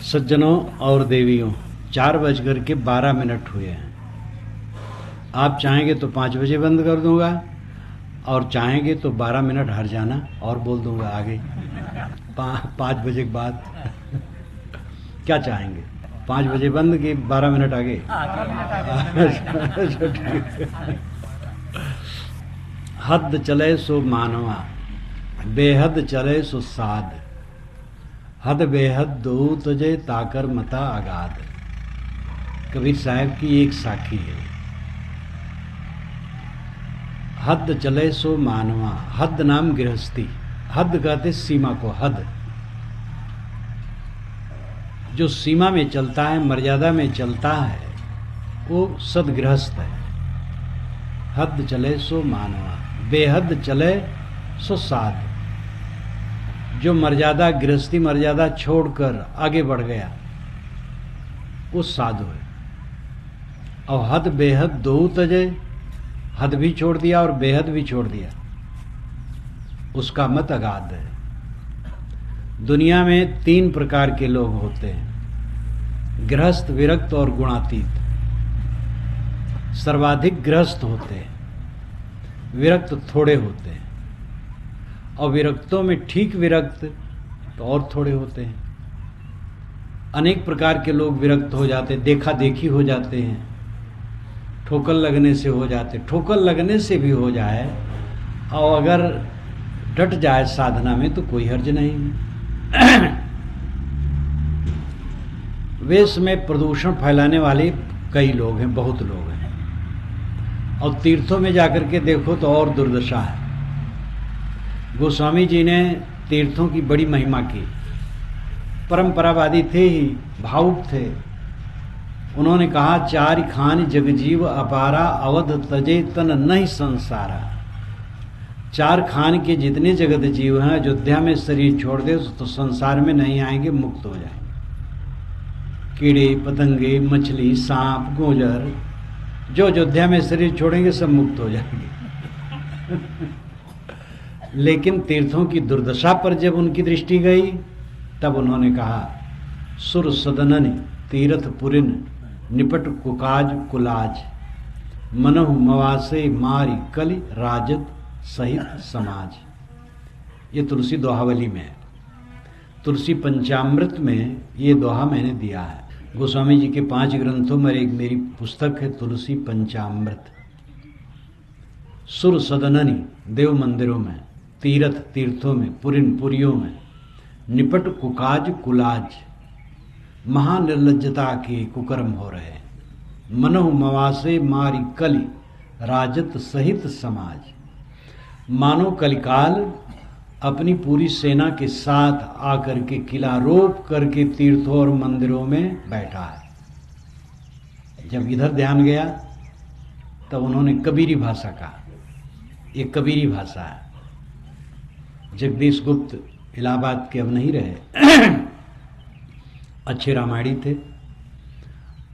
सज्जनों और देवियों, 4:12 हुए हैं। आप चाहेंगे तो 5 बजे बंद कर दूंगा और चाहेंगे तो 12 मिनट हट जाना और बोल दूंगा आगे 5 बजे के बाद। क्या चाहेंगे, 5 बजे बंद कि 12 मिनट आगे? हद चले सो मानवा, बेहद चले सो साध। हद बेहद दो तुझे ताकर मता आगाध। कबीर साहब की एक साखी है। हद चले सो मानवा, हद नाम गृहस्थी। हद कहते सीमा को। हद जो सीमा में चलता है, मर्यादा में चलता है, वो सदगृहस्थ है। हद चले सो मानवा, बेहद चले सो साध। जो मर्यादा, गृहस्थी मर्यादा छोड़कर आगे बढ़ गया वो साधु है। और हद बेहद दो तजे, हद भी छोड़ दिया और बेहद भी छोड़ दिया, उसका मत अगाध है। दुनिया में 3 प्रकार के लोग होते हैं, गृहस्थ, विरक्त और गुणातीत। सर्वाधिक गृहस्थ होते हैं, विरक्त थोड़े होते हैं, और विरक्तों में ठीक विरक्त तो और थोड़े होते हैं। अनेक प्रकार के लोग विरक्त हो जाते, देखा देखी हो जाते हैं, ठोकर लगने से हो जाते। ठोकर लगने से भी हो जाए और अगर डट जाए साधना में तो कोई हर्ज नहीं है। वेश में प्रदूषण फैलाने वाले कई लोग हैं, बहुत लोग हैं। और तीर्थों में जाकर के देखो तो और दुर्दशा है। गोस्वामी जी ने तीर्थों की बड़ी महिमा की। परंपरावादी थे ही, भावुक थे। उन्होंने कहा, 4 खान जगजीव अपारा, अवध तजे तन नहीं संसारा। 4 खान के जितने जगत जीव हैं, अयोध्या में शरीर छोड़ दे तो संसार में नहीं आएंगे, मुक्त हो जाएंगे। कीड़े पतंगे, मछली, सांप, गोजर, जो अयोध्या में शरीर छोड़ेंगे सब मुक्त हो जाएंगे। लेकिन तीर्थों की दुर्दशा पर जब उनकी दृष्टि गई तब उन्होंने कहा, सुर सदनन तीर्थ पुरिन, निपट कुकाज कुलाज, मनहु मवासे मारी कलि राजत सहित समाज। ये तुलसी दोहावली में है। तुलसी पंचामृत में ये दोहा मैंने दिया है। गोस्वामी जी के 5 ग्रंथों में एक मेरी पुस्तक है, तुलसी पंचामृत। सुर सदननी, देव मंदिरों में, तीर्थ, तीर्थों में, पुरिन, पुरियों में, निपट कुकाज कुलाज, महानिर्लज्जता के कुकर्म हो रहे। मनहु मवासे मारी कलि राजत सहित समाज। मानो कलिकाल अपनी पूरी सेना के साथ आकर के किला रोप करके तीर्थों और मंदिरों में बैठा है। जब इधर ध्यान गया तब उन्होंने कबीरी भाषा कहा। ये कबीरी भाषा है। जगदीश गुप्त इलाहाबाद के अब नहीं रहे, अच्छे रामायणी थे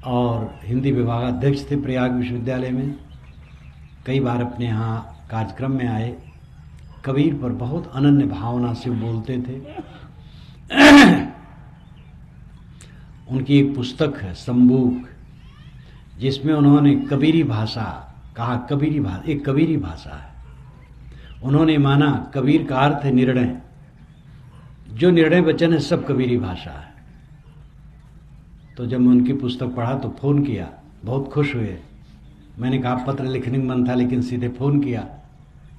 और हिंदी विभागाध्यक्ष थे प्रयाग विश्वविद्यालय में। कई बार अपने यहाँ कार्यक्रम में आए। कबीर पर बहुत अनन्य भावना से बोलते थे। उनकी एक पुस्तक है संबूक, जिसमें उन्होंने कबीरी भाषा कहा। कबीरी भाषा एक कबीरी भाषा है। उन्होंने माना कबीर का अर्थ है निर्णय। जो निर्णय वचन है सब कबीरी भाषा है। तो जब मैं उनकी पुस्तक पढ़ा तो फ़ोन किया, बहुत खुश हुए। मैंने कहा पत्र लिखने का मन था, लेकिन सीधे फ़ोन किया,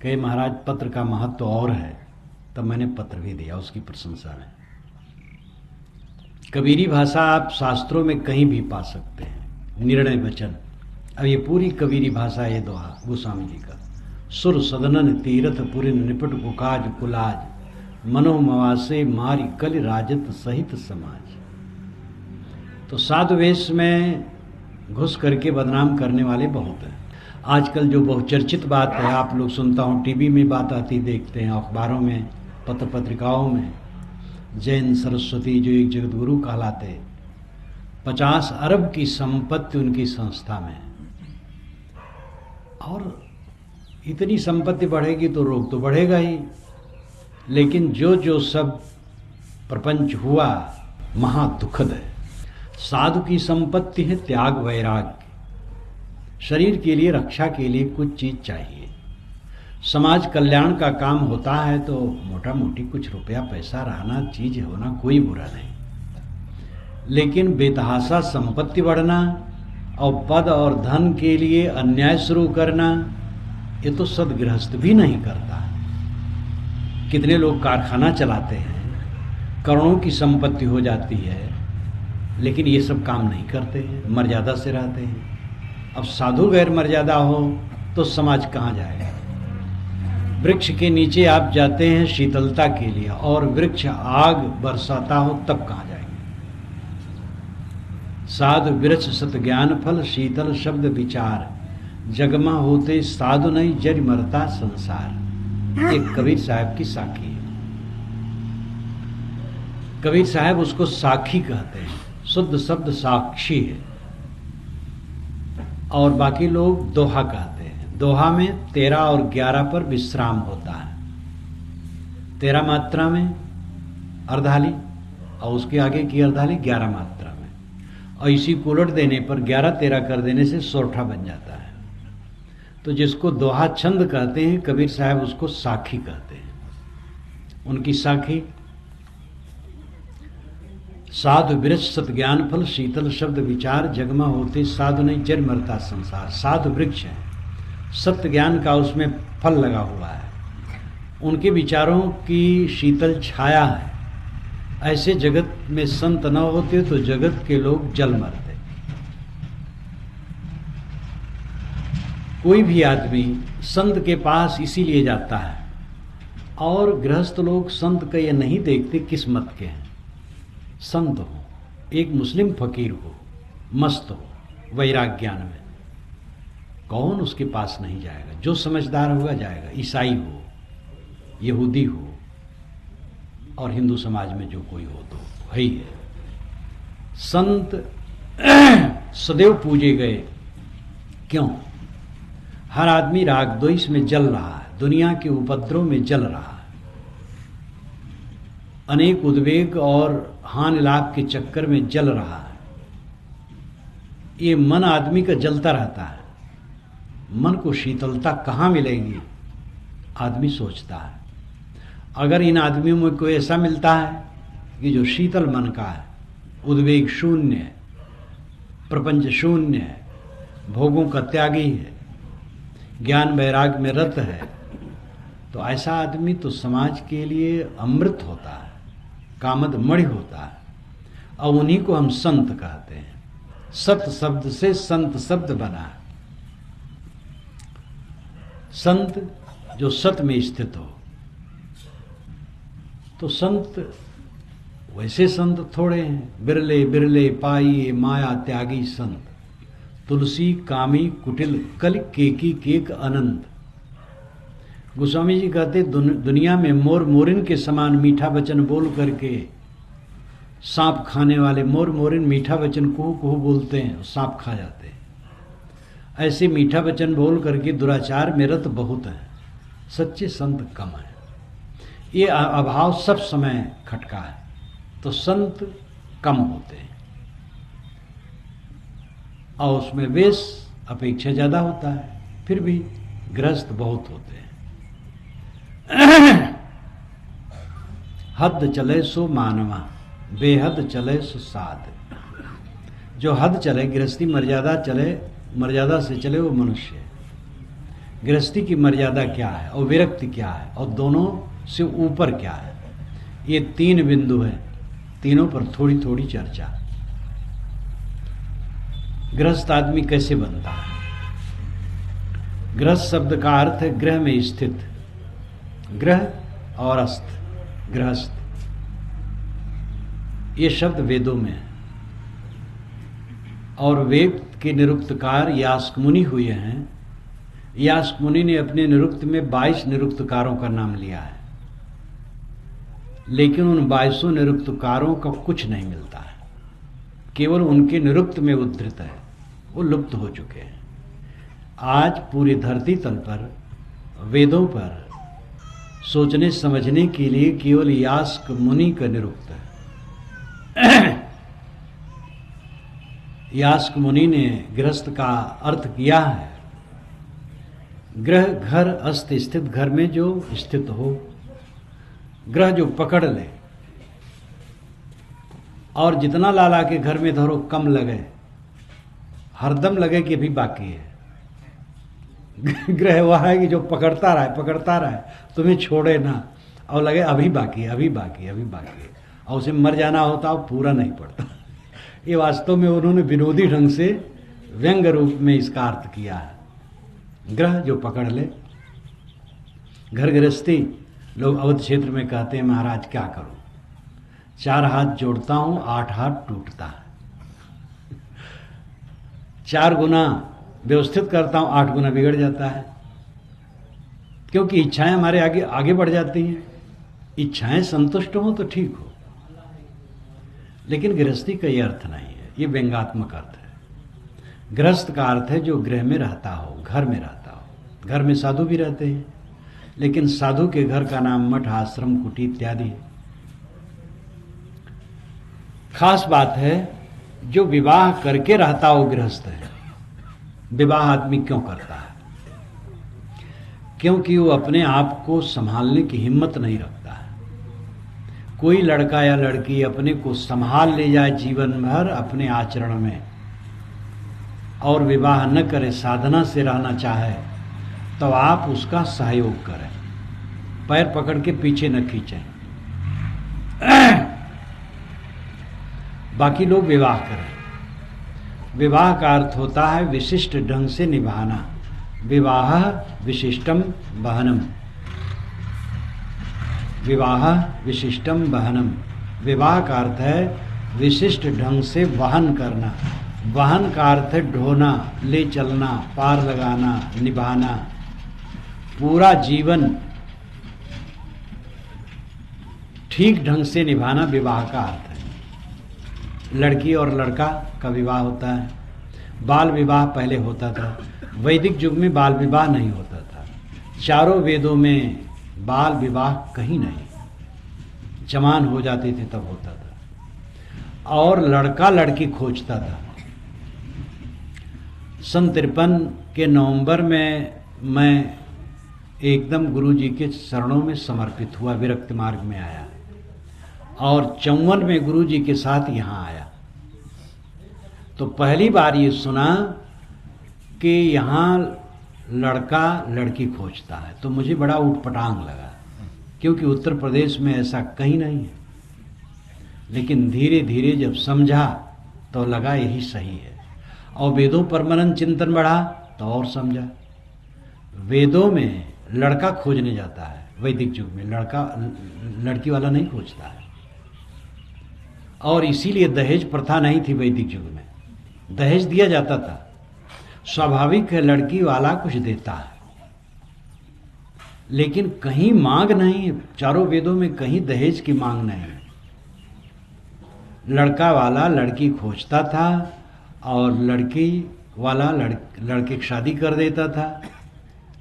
कहे महाराज पत्र का महत्व और है। तब मैंने पत्र भी दिया उसकी प्रशंसा में। कबीरी भाषा आप शास्त्रों में कहीं भी पा सकते हैं, निर्णय वचन। अब ये पूरी कबीरी भाषा है, ये दोहा गोस्वामी जी का। सुर सदनन तीर्थ पुरिन, निपट कुकाज कुलाज, मनो मवासे मारी कलि राजत सहित समाज। तो साधु वेश में घुस करके बदनाम करने वाले बहुत हैं। आजकल जो बहुचर्चित बात है, आप लोग सुनता हूँ, टीवी में बात आती देखते हैं, अखबारों में, पत्र पत्रिकाओं में, जैन सरस्वती जो एक जगत गुरु कहलाते, 50 अरब की संपत्ति उनकी संस्था में। और इतनी संपत्ति बढ़ेगी तो रोग तो बढ़ेगा ही। लेकिन जो जो सब प्रपंच हुआ महादुखद है। साधु की संपत्ति है त्याग वैराग्य। शरीर के लिए, रक्षा के लिए कुछ चीज चाहिए। समाज कल्याण का काम होता है तो मोटा मोटी कुछ रुपया पैसा रहना, चीज होना कोई बुरा नहीं, लेकिन बेतहाशा संपत्ति बढ़ना और पद और धन के लिए अन्याय शुरू करना, ये तो सदगृहस्थ भी नहीं करता। कितने लोग कारखाना चलाते हैं, करोड़ों की संपत्ति हो जाती है, लेकिन ये सब काम नहीं करते हैं, मर्यादा से रहते हैं। अब साधु गैर मर्यादा हो तो समाज कहाँ जाएगा? वृक्ष के नीचे आप जाते हैं शीतलता के लिए, और वृक्ष आग बरसाता हो तब कहाँ जाएंगे? साधु वृक्ष सत ज्ञान फल, शीतल शब्द विचार, जगमा होते साधु नहीं जर मरता संसार। एक कबीर साहब की साखी है। कबीर साहब उसको साखी कहते हैं, शुद्ध शब्द साक्षी है, और बाकी लोग दोहा कहते हैं। दोहा में 13 और 11 पर विश्राम होता है। 13 मात्रा में अर्धाली और उसके आगे की अर्धाली 11 मात्रा में, और इसी को उलट देने पर 11-13 कर देने से सोरठा बन जाता है। तो जिसको दोहा छंद कहते हैं, कबीर साहब उसको साखी कहते हैं। उनकी साखी, साधु वृक्ष सत ज्ञान फल, शीतल शब्द विचार, जगमा होते साधु नहीं जर मरता संसार। साधु वृक्ष है, सत्य ज्ञान का उसमें फल लगा हुआ है, उनके विचारों की शीतल छाया है। ऐसे जगत में संत न होते तो जगत के लोग जल मरते। कोई भी आदमी संत के पास इसीलिए जाता है, और गृहस्थ लोग संत का ये नहीं देखते किस मत के हैं। संत हो, एक मुस्लिम फकीर हो, मस्त हो वैराग्य ज्ञान में, कौन उसके पास नहीं जाएगा? जो समझदार होगा जाएगा। ईसाई हो, यहूदी हो, और हिंदू समाज में जो कोई हो तो है ही है। संत सदैव पूजे गए। क्यों? हर आदमी राग द्वेष में जल रहा है, दुनिया के उपद्रव में जल रहा है, अनेक उद्वेग और हानि लाभ के चक्कर में जल रहा है। ये मन आदमी का जलता रहता है। मन को शीतलता कहाँ मिलेगी? आदमी सोचता है। अगर इन आदमियों में कोई ऐसा मिलता है कि जो शीतल मन का है, उद्वेग शून्य, प्रपंच शून्य, भोगों का त्यागी है, ज्ञान वैराग्य में रत है, तो ऐसा आदमी तो समाज के लिए अमृत होता है, कामद मणि होता है। और उन्हीं को हम संत कहते हैं। सत शब्द से संत शब्द बना है। संत जो सत में स्थित हो। तो संत वैसे संत थोड़े हैं, बिरले बिरले पाइए माया त्यागी संत, तुलसी कामी कुटिल कल केकी केक अनंत। गोस्वामी जी कहते दुनिया में मोर मोरिन के समान मीठा वचन बोल करके सांप खाने वाले, मोर मोरिन मीठा वचन कुहू कुहू बोलते हैं, सांप खा जाते हैं। ऐसे मीठा वचन बोल करके दुराचार में रत बहुत है, सच्चे संत कम है। ये अभाव सब समय खटका है, तो संत कम होते हैं, और उसमें वेश अपेक्षा ज्यादा होता है, फिर भी गृहस्थ बहुत होते हैं। हद चले सो मानवा, बेहद चले सो साध। जो हद चले, गृहस्थी मर्यादा चले, मर्यादा से चले, वो मनुष्य है। गृहस्थी की मर्यादा क्या है और विरक्ति क्या है और दोनों से ऊपर क्या है, ये 3 बिंदु हैं। तीनों पर थोड़ी थोड़ी चर्चा। गृहस्थ आदमी कैसे बनता है? गृहस्थ शब्द का अर्थ है गृह में स्थित। गृह और अस्थ, गृहस्थ, ये शब्द वेदों में है, और वेद के निरुक्तकार यास्क मुनि हुए हैं। यास्क मुनि ने अपने निरुक्त में 22 निरुक्तकारों का नाम लिया है, लेकिन उन 22 निरुक्तकारों का कुछ नहीं मिलता है, केवल उनके निरुक्त में उद्धृत है, वो लुप्त हो चुके हैं। आज पूरी धरती तल पर वेदों पर सोचने समझने के लिए केवल यास्क मुनि का निरुक्त यास्क मुनि ने गृहस्थ का अर्थ किया है ग्रह घर अस्त स्थित, घर में जो स्थित हो, ग्रह जो पकड़ ले, और जितना लाला के घर में धरो कम लगे, हरदम लगे कि अभी बाकी है। ग्रह वह है कि जो पकड़ता रहे तुम्हें छोड़े ना, और लगे अभी बाकी है, अभी बाकी है, अभी बाकी है, और उसे मर जाना होता और पूरा नहीं पड़ता। ये वास्तव में उन्होंने विनोदी ढंग से व्यंग रूप में इसका अर्थ किया है। ग्रह जो पकड़ ले। घर गृहस्थी लोग अवध क्षेत्र में कहते हैं महाराज क्या करूं, 4 हाथ जोड़ता हूं 8 हाथ टूटता है, 4 गुना व्यवस्थित करता हूं 8 गुना बिगड़ जाता है, क्योंकि इच्छाएं हमारे आगे आगे बढ़ जाती हैं। इच्छाएं संतुष्ट हो तो ठीक हो, लेकिन गृहस्थी का ये अर्थ नहीं है, ये व्यंगात्मक अर्थ है। गृहस्थ का अर्थ है जो गृह में रहता हो, घर में रहता हो। घर में साधु भी रहते हैं, लेकिन साधु के घर का नाम मठ, आश्रम, कुटी इत्यादि है। खास बात है जो विवाह करके रहता हो गृहस्थ है। विवाह आदमी क्यों करता है? क्योंकि वो अपने आप को संभालने की हिम्मत नहीं रखता है। कोई लड़का या लड़की अपने को संभाल ले जाए जीवन भर अपने आचरण में, और विवाह न करे, साधना से रहना चाहे, तो आप उसका सहयोग करें, पैर पकड़ के पीछे न खींचें। बाकी लोग विवाह करें। विवाह का अर्थ होता है विशिष्ट ढंग से निभाना। विवाह विशिष्टम वहनम, विवाह विशिष्टम वहनम। विवाह का अर्थ है विशिष्ट ढंग से वहन करना। वहन का अर्थ है ढोना, ले चलना, पार लगाना, निभाना। पूरा जीवन ठीक ढंग से निभाना विवाह का अर्थ है। लड़की और लड़का का विवाह होता है। बाल विवाह पहले होता था, वैदिक युग में बाल विवाह नहीं होता था। चारों वेदों में बाल विवाह कहीं नहीं, जवान हो जाते थे तब होता था, और लड़का लड़की खोजता था। सन 53 के नवंबर में मैं एकदम गुरु जी के चरणों में समर्पित हुआ, विरक्त मार्ग में आया, और 54 में गुरु जी के साथ यहाँ आया। तो पहली बार ये सुना कि यहाँ लड़का लड़की खोजता है, तो मुझे बड़ा उटपटांग लगा, क्योंकि उत्तर प्रदेश में ऐसा कहीं नहीं है। लेकिन धीरे धीरे जब समझा तो लगा यही सही है, और वेदों पर मनन चिंतन बढ़ा तो और समझा। वेदों में लड़का खोजने जाता है, वैदिक युग में लड़का लड़की वाला नहीं खोजता है, और इसीलिए दहेज प्रथा नहीं थी वैदिक युग में। दहेज दिया जाता था, स्वाभाविक है लड़की वाला कुछ देता है, लेकिन कहीं मांग नहीं है। चारों वेदों में कहीं दहेज की मांग नहीं है। लड़का वाला लड़की खोजता था, और लड़की वाला लड़के की शादी कर देता था,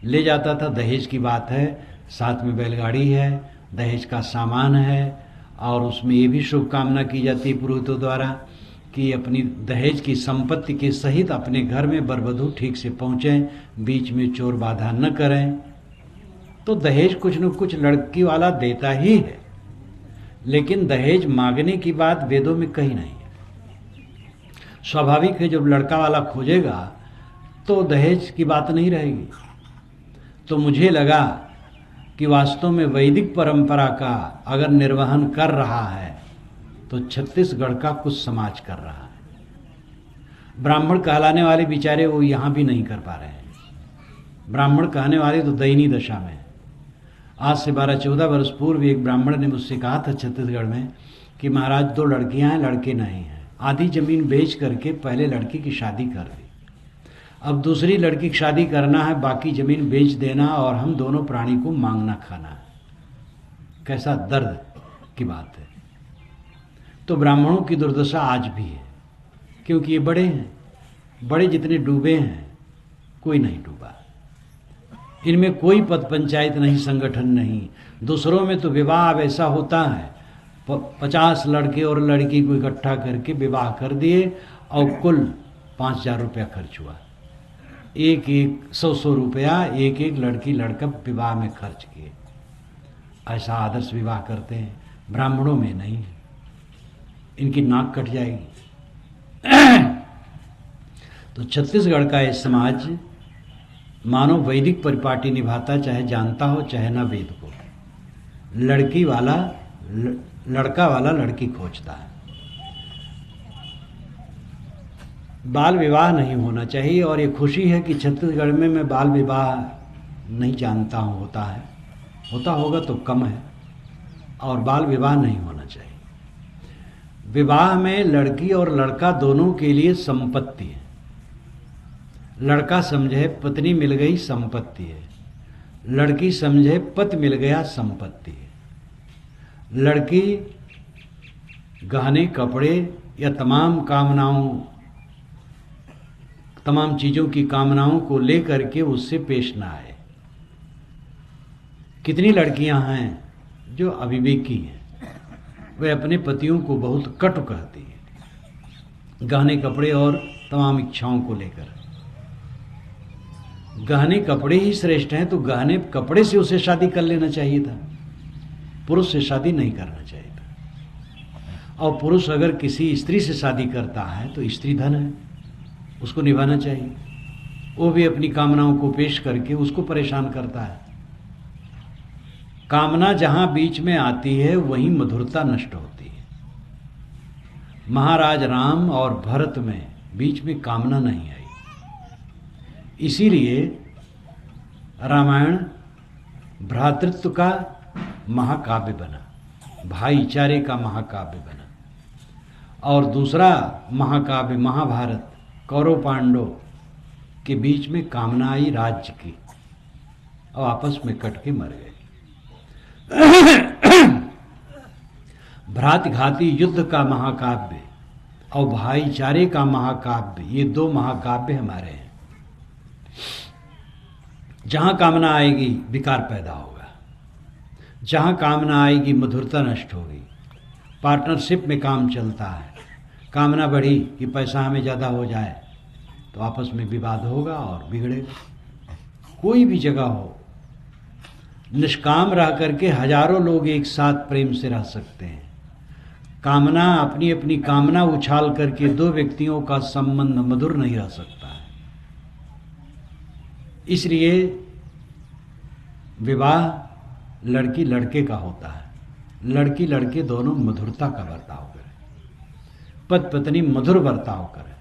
ले जाता था। दहेज की बात है, साथ में बैलगाड़ी है, दहेज का सामान है, और उसमें ये भी शुभकामना की जाती है पुरोहितों द्वारा कि अपनी दहेज की संपत्ति के सहित अपने घर में बरबधू ठीक से पहुँचें, बीच में चोर बाधा न करें। तो दहेज कुछ न कुछ लड़की वाला देता ही है, लेकिन दहेज मांगने की बात वेदों में कहीं नहीं है। स्वाभाविक है जब लड़का वाला खोजेगा तो दहेज की बात नहीं रहेगी। तो मुझे लगा कि वास्तव में वैदिक परंपरा का अगर निर्वहन कर रहा है तो छत्तीसगढ़ का कुछ समाज कर रहा है। ब्राह्मण कहलाने वाले बेचारे वो यहाँ भी नहीं कर पा रहे हैं। ब्राह्मण कहने वाले तो दयनीय दशा में। आज से 12-14 वर्ष पूर्व एक ब्राह्मण ने मुझसे कहा था छत्तीसगढ़ में कि महाराज 2 लड़कियां हैं, लड़के नहीं हैं। आधी जमीन बेच करके पहले लड़की की शादी कर दी, अब दूसरी लड़की की शादी करना है, बाकी जमीन बेच देना, और हम दोनों प्राणी को मांगना खाना है। कैसा दर्द की बात है। तो ब्राह्मणों की दुर्दशा आज भी है, क्योंकि ये बड़े हैं, बड़े जितने डूबे हैं कोई नहीं डूबा। इनमें कोई पद पंचायत नहीं, संगठन नहीं। दूसरों में तो विवाह अब ऐसा होता है 50 लड़के और लड़की को इकट्ठा करके विवाह कर दिए और कुल 5,000 रुपया खर्च हुआ। एक 100 रुपया एक लड़की लड़का विवाह में खर्च किए। ऐसा आदर्श विवाह करते हैं, ब्राह्मणों में नहीं। इनकी नाक कट जाएगी। तो छत्तीसगढ़ का ये समाज मानो वैदिक परिपाटी निभाता, चाहे जानता हो चाहे ना वेद को। लड़का वाला लड़की खोजता है। बाल विवाह नहीं होना चाहिए। और ये खुशी है कि छत्तीसगढ़ में मैं बाल विवाह नहीं जानता हूँ होता होगा तो कम है। और बाल विवाह नहीं होना चाहिए। विवाह में लड़की और लड़का दोनों के लिए संपत्ति है। लड़का समझे पत्नी मिल गई संपत्ति है, लड़की समझे पति मिल गया संपत्ति है। लड़की गहने कपड़े या तमाम चीज़ों की कामनाओं को लेकर के उससे पेश ना आए। कितनी लड़कियां हैं जो अविवेकी हैं, वे अपने पतियों को बहुत कटु कहती हैं गहने कपड़े और तमाम इच्छाओं को लेकर। गहने कपड़े ही श्रेष्ठ हैं तो गहने कपड़े से उसे शादी कर लेना चाहिए था, पुरुष से शादी नहीं करना चाहिए था। और पुरुष अगर किसी स्त्री से शादी करता है तो स्त्री धन है, उसको निभाना चाहिए। वो भी अपनी कामनाओं को पेश करके उसको परेशान करता है। कामना जहां बीच में आती है वहीं मधुरता नष्ट होती है। महाराज राम और भरत में बीच में कामना नहीं आई, इसीलिए रामायण भ्रातृत्व का महाकाव्य बना, भाईचारे का महाकाव्य बना। और दूसरा महाकाव्य महाभारत कौरव पांडव के बीच में कामना आई राज्य की और आपस में कट के मर गए। भ्रातघाती युद्ध का महाकाव्य और भाईचारे का महाकाव्य, ये दो महाकाव्य हमारे हैं। जहां कामना आएगी विकार पैदा होगा, जहां कामना आएगी मधुरता नष्ट होगी। पार्टनरशिप में काम चलता है, कामना बढ़ी कि पैसा हमें ज़्यादा हो जाए तो आपस में विवाद होगा और बिगड़ेगा। कोई भी जगह हो, निष्काम रह करके हजारों लोग एक साथ प्रेम से रह सकते हैं। कामना अपनी अपनी कामना उछाल करके दो व्यक्तियों का संबंध मधुर नहीं रह सकता है। इसलिए विवाह लड़की लड़के का होता है, लड़की लड़के दोनों मधुरता का बर्ताव करें, पति पत्नी मधुर बर्ताव करें।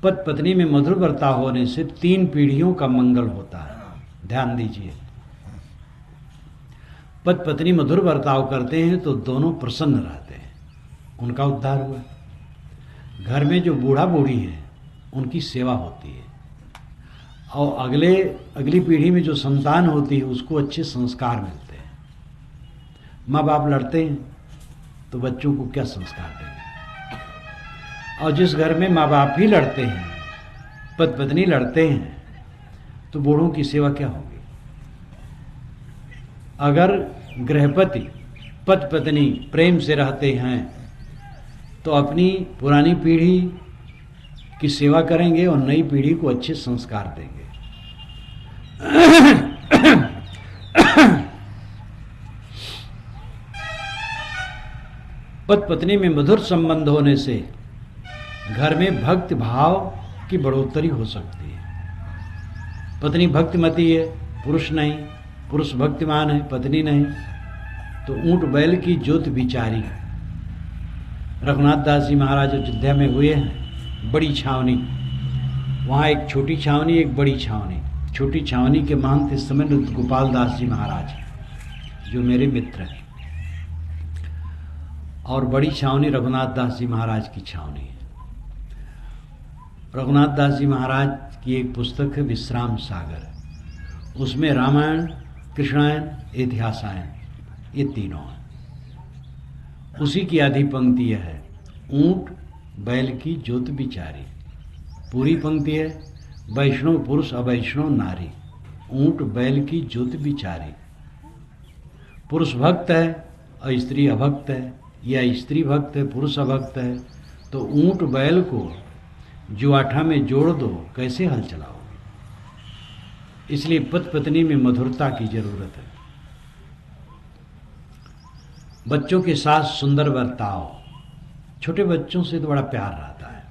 पति पत्नी में मधुर बर्ताव होने से 3 पीढ़ियों का मंगल होता है। ध्यान दीजिए, पति पत्नी मधुर बर्ताव करते हैं तो दोनों प्रसन्न रहते हैं, उनका उद्धार हुआ। घर में जो बूढ़ा बूढ़ी है उनकी सेवा होती है और अगली पीढ़ी में जो संतान होती है उसको अच्छे संस्कार मिलते हैं। माँ बाप लड़ते हैं तो बच्चों को क्या संस्कार देंगे? और जिस घर में माँ बाप ही लड़ते हैं, पति पत्नी लड़ते हैं, तो बूढ़ों की सेवा क्या होगी? अगर गृहपति पति पत्नी प्रेम से रहते हैं तो अपनी पुरानी पीढ़ी की सेवा करेंगे और नई पीढ़ी को अच्छे संस्कार देंगे। पति पत्नी में मधुर संबंध होने से घर में भक्ति भाव की बढ़ोतरी हो सकती है। पत्नी भक्तिमती है, पुरुष नहीं, पुरुष भक्तिमान है, पत्नी नहीं, तो ऊंट बैल की जोत बिचारी। रघुनाथ दास जी महाराज अयोध्या में हुए हैं, बड़ी छावनी, वहाँ एक छोटी छावनी एक बड़ी छावनी। छोटी छावनी के महंत इस समय नृत्य गोपाल दास जी महाराज जो मेरे मित्र हैं, और बड़ी छावनी रघुनाथ दास जी महाराज की छावनी है। रघुनाथ दास जी महाराज की एक पुस्तक है विश्राम सागर, उसमें रामायण, कृष्णायन, इतिहासायन ये तीनों हैं। उसी की आधी पंक्ति यह है, ऊंट बैल की जोत बिचारी। पूरी पंक्ति है, वैष्णव पुरुष अवैष्णव नारी, ऊंट बैल की जोत बिचारी। पुरुष भक्त है और स्त्री अभक्त है, या स्त्री भक्त है, पुरुष भक्त है, तो ऊंट बैल को जुआठा में जोड़ दो, कैसे हल चलाओगे? इसलिए पति पत्नी में मधुरता की जरूरत है। बच्चों के साथ सुंदर बर्ताव। छोटे बच्चों से तो बड़ा प्यार रहता है,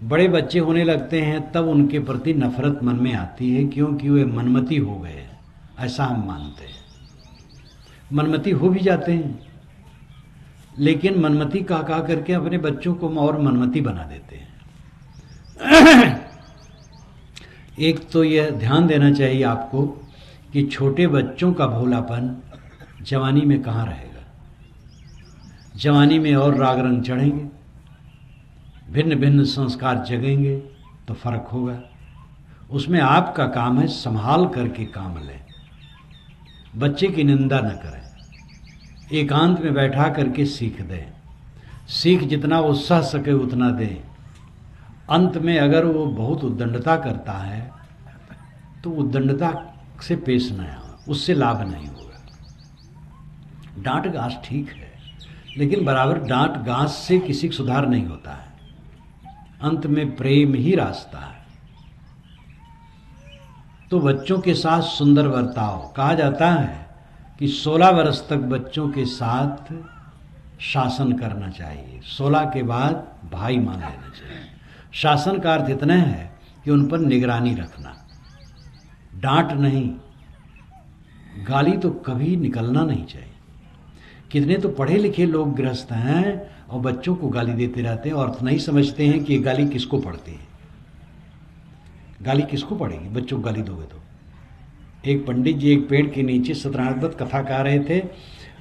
बड़े बच्चे होने लगते हैं तब उनके प्रति नफरत मन में आती है, क्योंकि वे मनमती हो गए हैं, ऐसा हम मानते हैं। मनमती हो भी जाते हैं, लेकिन मनमती कहा करके अपने बच्चों को और मनमती बना देते हैं। एक तो यह ध्यान देना चाहिए आपको कि छोटे बच्चों का भोलापन जवानी में कहाँ रहेगा। जवानी में और राग रंग चढ़ेंगे, भिन्न भिन्न संस्कार जगेंगे तो फर्क होगा। उसमें आपका काम है संभाल करके काम लें, बच्चे की निंदा न करें, एकांत में बैठा करके सीख दें। सीख जितना वो सह सके उतना दें। अंत में अगर वो बहुत उद्दंडता करता है तो उद्दंडता से पेश न आए, उससे लाभ नहीं होगा। डांट गांस ठीक है, लेकिन बराबर डांट गांस से किसी का सुधार नहीं होता है। अंत में प्रेम ही रास्ता है। तो बच्चों के साथ सुंदर बर्ताव। कहा जाता है कि 16 वर्ष तक बच्चों के साथ शासन करना चाहिए, 16 के बाद भाई मान लेना चाहिए। शासन का अर्थ इतना है कि उन पर निगरानी रखना, डांट नहीं। गाली तो कभी निकलना नहीं चाहिए। कितने तो पढ़े लिखे लोग गृहस्थ हैं और बच्चों को गाली देते रहते हैं और अर्थ नहीं समझते हैं कि ये गाली किसको पड़ती है। गाली किसको पड़ेगी? बच्चों को गाली दोगे तो। एक पंडित जी एक पेड़ के नीचे सत्यनारायण कथा गा रहे थे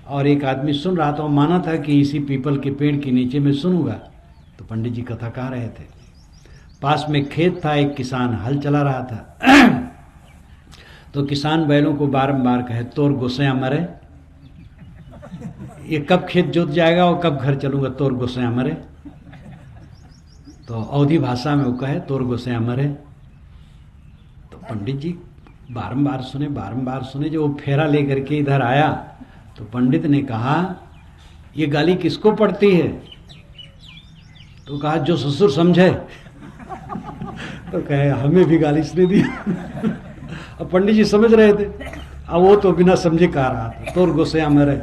और एक आदमी सुन रहा था, और माना था कि इसी पीपल के पेड़ के नीचे मैं सुनूंगा। तो पंडित जी कथा गा रहे थे, पास में खेत था, एक किसान हल चला रहा था। तो किसान बैलों को बारंबार कहे, तोर गोसैया मरे, ये कब खेत जोत जाएगा और कब घर चलूंगा, तोर गोसैया मरे। तो अवधी भाषा में वो कहे, तोर गोसैया मरे। तो पंडित जी बारंबार सुने। जो वो फेरा लेकर के इधर आया तो पंडित ने कहा, ये गाली किसको पड़ती है? तो कहा, जो ससुर समझे। तो कहे, हमें भी गाली इसने दी। अब पंडित जी समझ रहे थे, अब वो तो बिना समझे कह रहा था, तोर गोसैया मरे।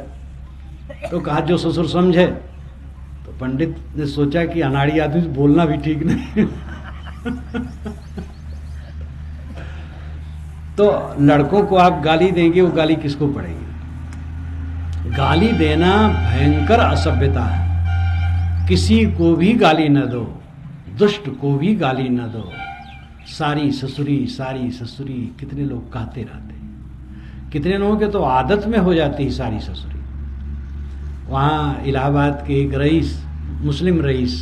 तो कहा, जो ससुर समझे। तो पंडित ने सोचा कि अनाड़ी आदमी बोलना भी ठीक नहीं। तो लड़कों को आप गाली देंगे, वो गाली किसको पड़ेगी? गाली देना भयंकर असभ्यता है। किसी को भी गाली न दो, दुष्ट को भी गाली न दो। सारी ससुरी, सारी ससुरी, कितने लोग कहते रहते हैं। कितने लोगों के तो आदत में हो जाती है सारी ससुरी। वहाँ इलाहाबाद के एक रईस, मुस्लिम रईस,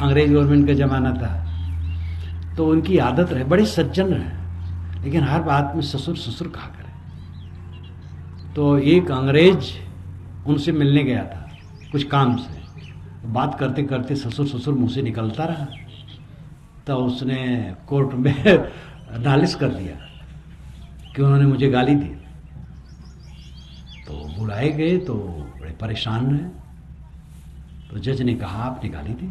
अंग्रेज गवर्नमेंट का ज़माना था, तो उनकी आदत रहे, बड़े सज्जन रहे, लेकिन हर बात में ससुर ससुर कहा करें। तो एक अंग्रेज उनसे मिलने गया था कुछ काम से, बात करते करते ससुर ससुर मुँह से निकलता रहा। तो उसने कोर्ट में नालिश कर दिया कि उन्होंने मुझे गाली दी। तो बुलाए गए तो बड़े परेशान रहे। तो जज ने कहा, आपने गाली दी?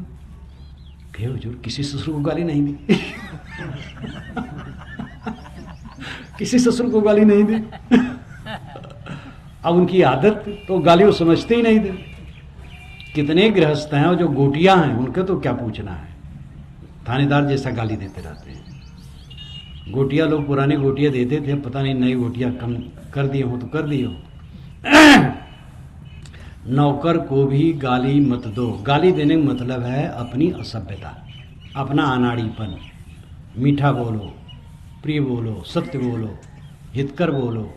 कहे, हुजूर किसी ससुर को गाली नहीं दी। किसी ससुर को गाली नहीं दी। अब उनकी आदत, तो गाली वो समझते ही नहीं थे। कितने गृहस्थ हैं और जो गोटियां हैं, उनके तो क्या पूछना है, थानेदार जैसा गाली देते रहते हैं। गोटियां लोग पुराने गोटियां देते थे, पता नहीं नई गोटियां कम कर दिए हो तो कर दिए हो। नौकर को भी गाली मत दो। गाली देने का मतलब है अपनी असभ्यता, अपना अनाड़ीपन। मीठा बोलो, प्रिय बोलो, सत्य बोलो, हितकर बोलो।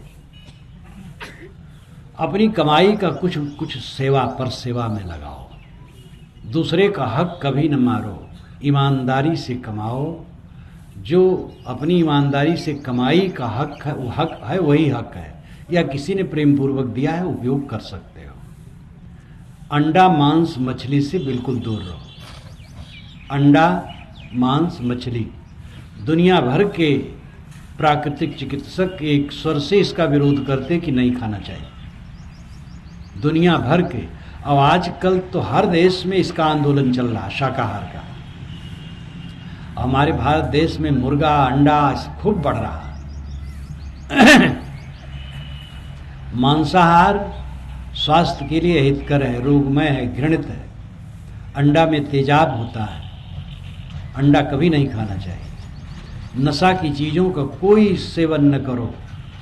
अपनी कमाई का कुछ कुछ सेवा पर सेवा में लगाओ। दूसरे का हक कभी न मारो, ईमानदारी से कमाओ। जो अपनी ईमानदारी से कमाई का हक है, वो हक है, वही हक है, या किसी ने प्रेम पूर्वक दिया है, उपयोग कर सकते हो। अंडा मांस मछली से बिल्कुल दूर रहो। अंडा मांस मछली, दुनिया भर के प्राकृतिक चिकित्सक एक स्वर से इसका विरोध करते कि नहीं खाना चाहिए, दुनिया भर के। अब आजकल तो हर देश में इसका आंदोलन चल रहा, शाकाहार का। हमारे भारत देश में मुर्गा अंडा खूब बढ़ रहा है। मांसाहार स्वास्थ्य के लिए हितकर है, रोगमय है, घृणित है। अंडा में तेजाब होता है, अंडा कभी नहीं खाना चाहिए। नशा की चीज़ों का कोई सेवन न करो,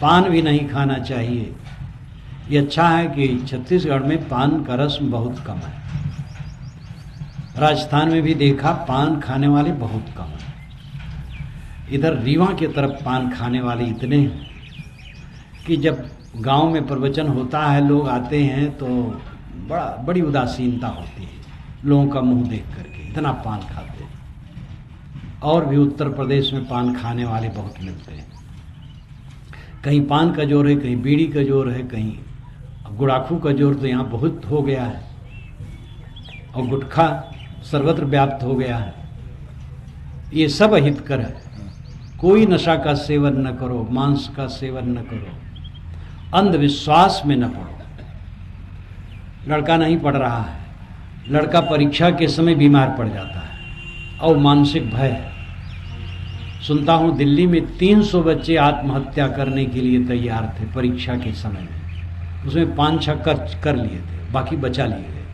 पान भी नहीं खाना चाहिए। ये अच्छा है कि छत्तीसगढ़ में पान का रस्म बहुत कम है। राजस्थान में भी देखा पान खाने वाले बहुत कम हैं। इधर रीवा की तरफ पान खाने वाले इतने हैं कि जब गांव में प्रवचन होता है, लोग आते हैं तो बड़ी उदासीनता होती है लोगों का मुंह देख करके, इतना पान खाते हैं। और भी उत्तर प्रदेश में पान खाने वाले बहुत मिलते हैं। कहीं पान का जोर है, कहीं बीड़ी का जोर है, कहीं गुड़ाखू का जोर तो यहाँ बहुत हो गया है, और गुटखा सर्वत्र व्याप्त हो गया है। ये सब अहितकर है। कोई नशा का सेवन न करो, मांस का सेवन न करो, अंधविश्वास में न पड़ो। लड़का नहीं पढ़ रहा है, लड़का परीक्षा के समय बीमार पड़ जाता है और मानसिक भय है। सुनता हूँ दिल्ली में 300 बच्चे आत्महत्या करने के लिए तैयार थे परीक्षा के समय में। उसमें 5-6 कर लिए थे, बाकी बचा लिए गए।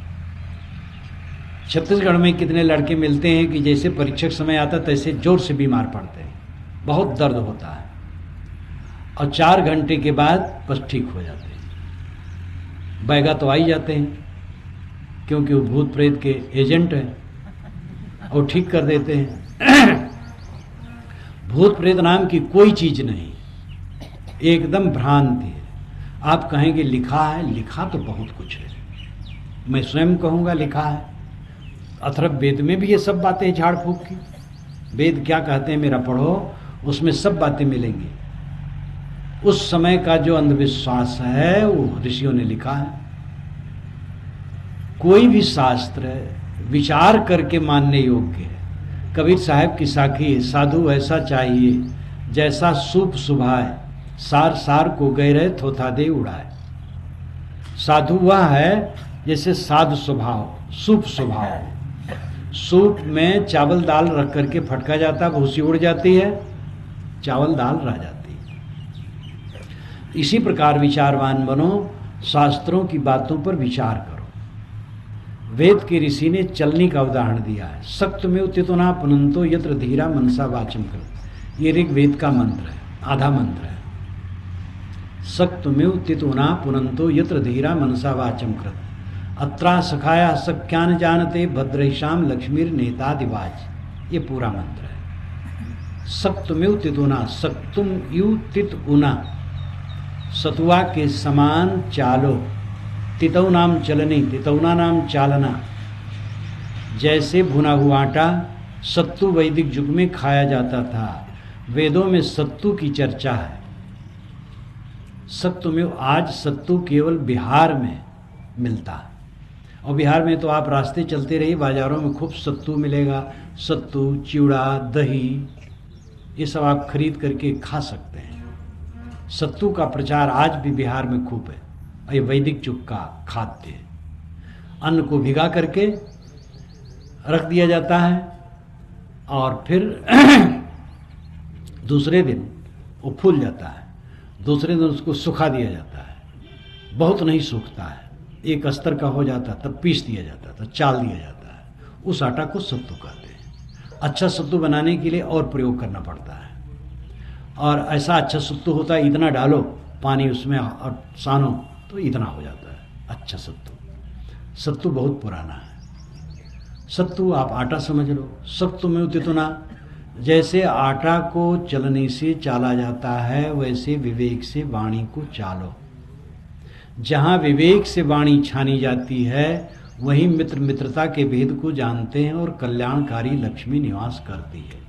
छत्तीसगढ़ में कितने लड़के मिलते हैं कि जैसे परीक्षा समय आता तैसे जोर से बीमार पड़ते हैं, बहुत दर्द होता है, और 4 घंटे के बाद बस ठीक हो जाते हैं। बैगा तो आ ही जाते हैं क्योंकि वो भूत प्रेत के एजेंट हैं और ठीक कर देते हैं। भूत प्रेत नाम की कोई चीज नहीं, एकदम भ्रांति है। आप कहेंगे लिखा है, लिखा तो बहुत कुछ है। मैं स्वयं कहूँगा लिखा है। अथर्व वेद में भी ये सब बातें झाड़ फूक की। वेद क्या कहते हैं मेरा पढ़ो, उसमें सब बातें मिलेंगी। उस समय का जो अंधविश्वास है वो ऋषियों ने लिखा है। कोई भी शास्त्र विचार करके मानने योग्य है। कबीर साहब की साखी है, साधु ऐसा चाहिए जैसा सूप सुभाए, सार सार को गए रहे थोथा दे उड़ाए। साधु वह है जैसे साधु स्वभाव, सूप स्वभाव। सूप में चावल दाल रख करके फटका जाता है, भूसी उड़ जाती है, चावल दाल रह जाती है। इसी प्रकार विचारवान बनो, शास्त्रों की बातों पर विचार करो। वेद के ऋषि ने चलनी का उदाहरण दिया है। सक्त में उतितुना पुनंतो यत्र धीरा मनसा वाचम कर। ये ऋग्वेद का मंत्र है, आधा मंत्र है। सक्त में उतितुना पुनंतो यत्र धीरा मनसा वाचम कर। अत्रा सखाया सख्यान जानते भद्रैशाम लक्ष्मीर नेता दिवाज। ये पूरा मंत्र है। सक्त में उतितुना, सक्तुम यू तित उना, सतुआ के समान चालो, तितौ नाम चलनी, तितौना नाम चालना। जैसे भुना हुआ आटा सत्तू वैदिक युग में खाया जाता था। वेदों में सत्तू की चर्चा है। सत्तू में आज सत्तू केवल बिहार में मिलता है, और बिहार में तो आप रास्ते चलते रहिए, बाजारों में खूब सत्तू मिलेगा। सत्तू, चिवड़ा, दही, ये सब आप खरीद करके खा सकते हैं। सत्तू का प्रचार आज भी बिहार में खूब है। ये वैदिक युग का खाद्य है। अन्न को भिगा करके रख दिया जाता है और फिर दूसरे दिन वो फूल जाता है। दूसरे दिन उसको सुखा दिया जाता है। बहुत नहीं सूखता है, एक अस्तर का हो जाता तब पीस दिया जाता था, चाल दिया जाता है। उस आटा को सत्तू कहते हैं। अच्छा सत्तू बनाने के लिए और प्रयोग करना पड़ता है, और ऐसा अच्छा सत्तू होता है इतना डालो पानी उसमें और सानो तो इतना हो जाता है अच्छा सत्तू। सत्तू बहुत पुराना है। सत्तू आप आटा समझ लो। सत्तू में उतितुना, जैसे आटा को चलने से चाला जाता है वैसे विवेक से वाणी को चालो। जहाँ विवेक से वाणी छानी जाती है वहीं मित्र मित्रता के भेद को जानते हैं और कल्याणकारी लक्ष्मी निवास करती है।